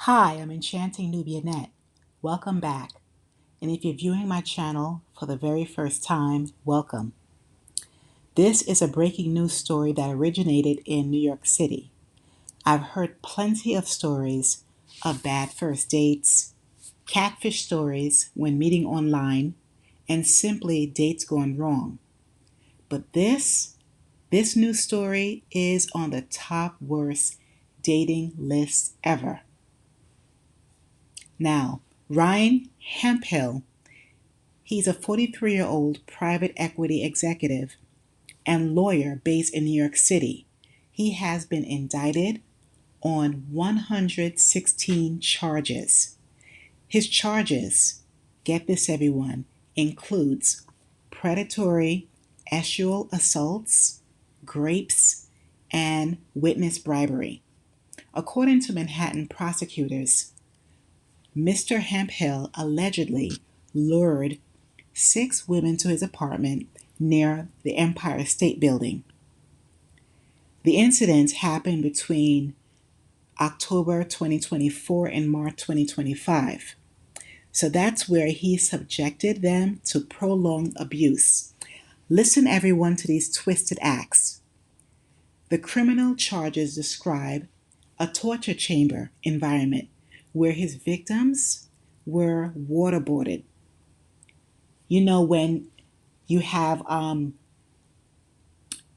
Hi, I'm Enchanting Nubianette. Welcome back. And if you're viewing my channel for the very first time, welcome. This is a breaking news story that originated in New York City. I've heard plenty of stories of bad first dates, catfish stories when meeting online, and simply dates gone wrong. But this news story is on the top worst dating list ever. Now, Ryan Hemphill, he's a 43-year-old private equity executive and lawyer based in New York City. He has been indicted on 116 charges. His charges, get this everyone, includes predatory sexual assaults, rapes, and witness bribery. According to Manhattan prosecutors, Mr. Hemphill allegedly lured 6 women to his apartment near the Empire State Building. The incidents happened between October 2024 and March 2025. So that's where he subjected them to prolonged abuse. Listen, everyone, to these twisted acts. The criminal charges describe a torture chamber environment where his victims were waterboarded. You know, when you have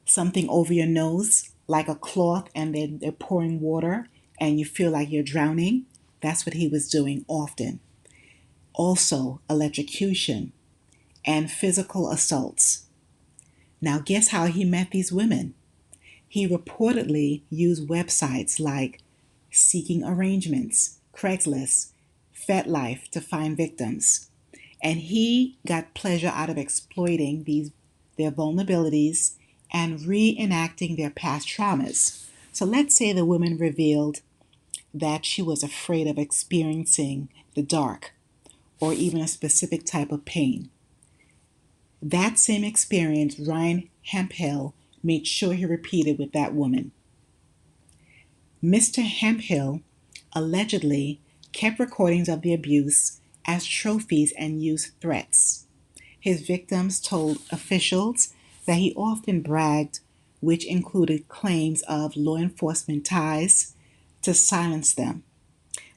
something over your nose, like a cloth, and then they're pouring water and you feel like you're drowning. That's what he was doing often. Also, electrocution and physical assaults. Now, guess how he met these women? He reportedly used websites like Seeking Arrangements, Craigslist, FetLife to find victims. And he got pleasure out of exploiting their vulnerabilities and reenacting their past traumas. So let's say the woman revealed that she was afraid of experiencing the dark or even a specific type of pain. That same experience Ryan Hemphill made sure he repeated with that woman. Mr. Hemphill allegedly kept recordings of the abuse as trophies and used threats. His victims told officials that he often bragged, which included claims of law enforcement ties, to silence them.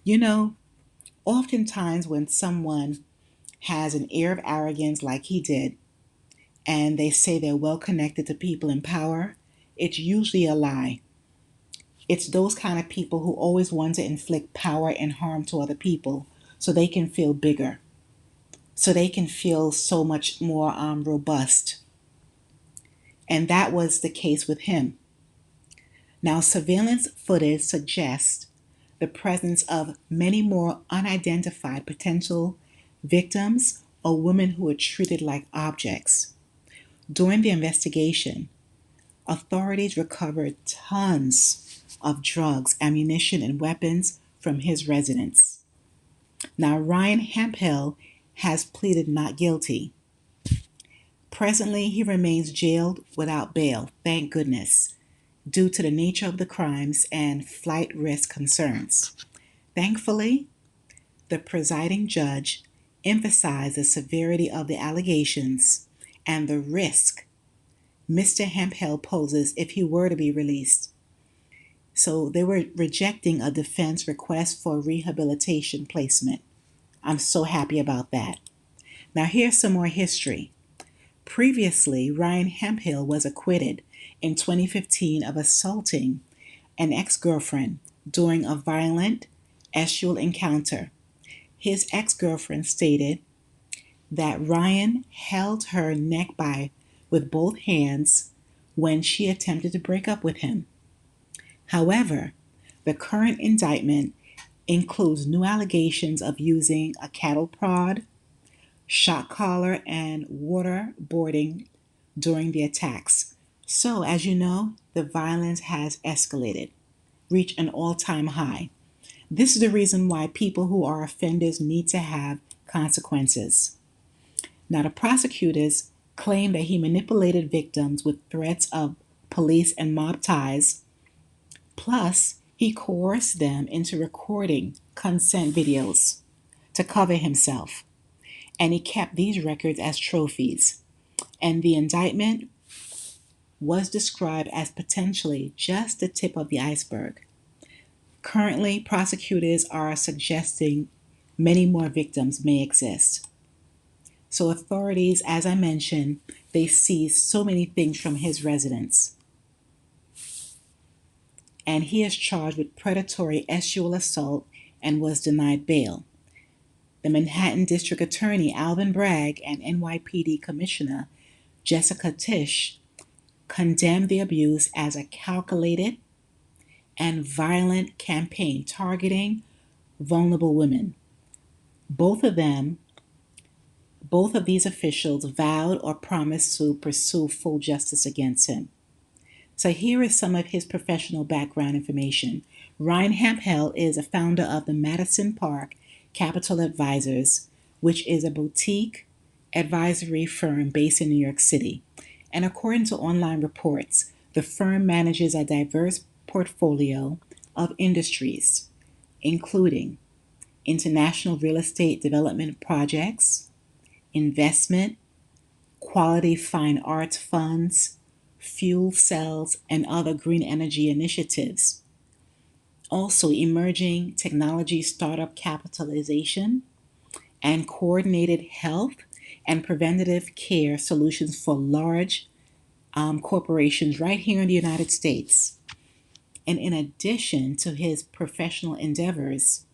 You know, oftentimes when someone has an air of arrogance like he did, and they say they're well connected to people in power, it's usually a lie. It's those kind of people who always want to inflict power and harm to other people so they can feel bigger, so they can feel so much more robust. And that was the case with him. Now, surveillance footage suggests the presence of many more unidentified potential victims or women who were treated like objects. During the investigation, authorities recovered tons of drugs, ammunition, and weapons from his residence. Now, Ryan Hemphill has pleaded not guilty. Presently, he remains jailed without bail, thank goodness, due to the nature of the crimes and flight risk concerns. Thankfully, the presiding judge emphasized the severity of the allegations and the risk Mr. Hemphill poses if he were to be released. So they were rejecting a defense request for rehabilitation placement. I'm so happy about that. Now, here's some more history. Previously, Ryan Hemphill was acquitted in 2015 of assaulting an ex-girlfriend during a violent sexual encounter. His ex-girlfriend stated that Ryan held her neck with both hands when she attempted to break up with him. However, the current indictment includes new allegations of using a cattle prod, shock collar, and waterboarding during the attacks. So, as you know, the violence has escalated, reached an all-time high. This is the reason why people who are offenders need to have consequences. Now, the prosecutors claim that he manipulated victims with threats of police and mob ties. Plus, He coerced them into recording consent videos to cover himself, and he kept these records as trophies. And the indictment was described as potentially just the tip of the iceberg. Currently, prosecutors are suggesting many more victims may exist. So authorities, as I mentioned, they seized so many things from his residence. And he is charged with predatory sexual assault and was denied bail. The Manhattan District Attorney Alvin Bragg and NYPD Commissioner Jessica Tisch condemned the abuse as a calculated and violent campaign targeting vulnerable women. Both of these officials vowed or promised to pursue full justice against him. So here is some of his professional background information. Ryan Hemphill is a founder of the Madison Park Capital Advisors, which is a boutique advisory firm based in New York City. And according to online reports, the firm manages a diverse portfolio of industries, including international real estate development projects, investment, quality fine arts funds, fuel cells, and other green energy initiatives. Also, emerging technology startup capitalization and coordinated health and preventative care solutions for large corporations right here in the United States. And in addition to his professional endeavors,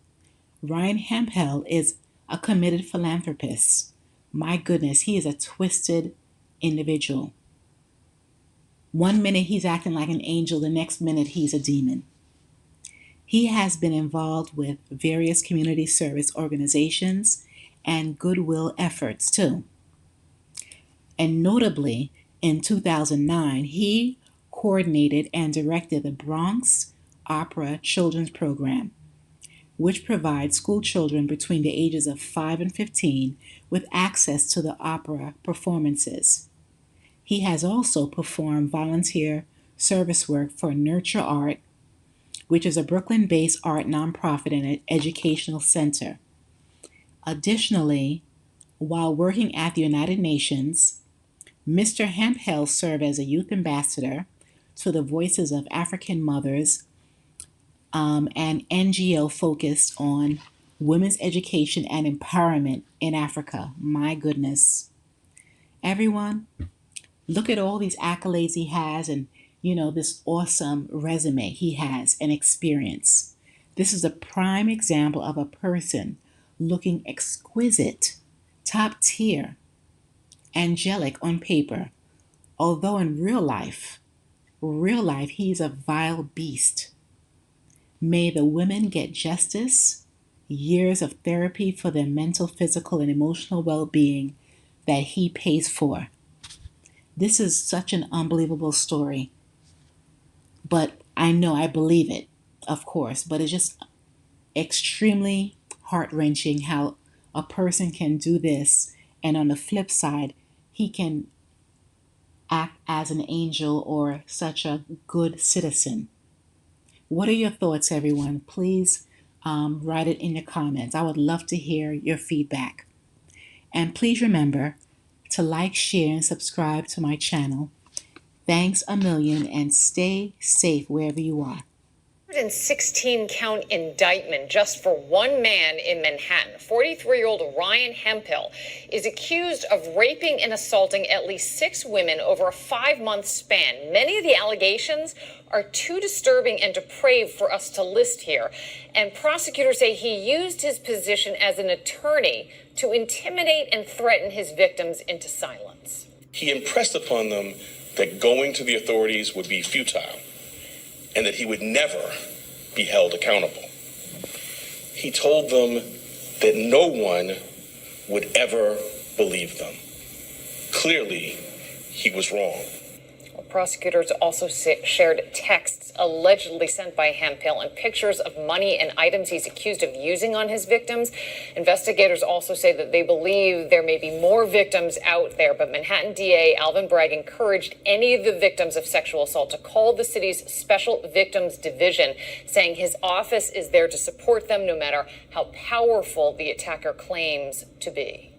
Ryan Hemphill is a committed philanthropist. My goodness, he is a twisted individual. One minute he's acting like an angel, the next minute he's a demon. He has been involved with various community service organizations and goodwill efforts too. And notably, in 2009, he coordinated and directed the Bronx Opera Children's Program, which provides school children between the ages of 5 and 15 with access to the opera performances. He has also performed volunteer service work for Nurture Art, which is a Brooklyn-based art nonprofit and educational center. Additionally, while working at the United Nations, Mr. Hemphill served as a youth ambassador to the Voices of African Mothers, an NGO focused on women's education and empowerment in Africa. My goodness. Everyone, look at all these accolades he has and, this awesome resume he has and experience. This is a prime example of a person looking exquisite, top tier, angelic on paper, although in real life, he's a vile beast. May the women get justice, years of therapy for their mental, physical, and emotional well-being that he pays for. This is such an unbelievable story. But I believe it, of course, but it's just extremely heart-wrenching how a person can do this, and on the flip side, he can act as an angel or such a good citizen. What are your thoughts, everyone? Please write it in the comments. I would love to hear your feedback. And please remember to like, share, and subscribe to my channel. Thanks a million, and stay safe wherever you are. 116-count indictment just for one man in Manhattan. 43-year-old Ryan Hemphill is accused of raping and assaulting at least 6 women over a 5-month span. Many of the allegations are too disturbing and depraved for us to list here. And prosecutors say he used his position as an attorney to intimidate and threaten his victims into silence. He impressed upon them that going to the authorities would be futile and that he would never be held accountable. He told them that no one would ever believe them. Clearly, he was wrong. Prosecutors also shared texts allegedly sent by Hemphill and pictures of money and items he's accused of using on his victims. Investigators also say that they believe there may be more victims out there, but Manhattan DA Alvin Bragg encouraged any of the victims of sexual assault to call the city's Special Victims Division, saying his office is there to support them no matter how powerful the attacker claims to be.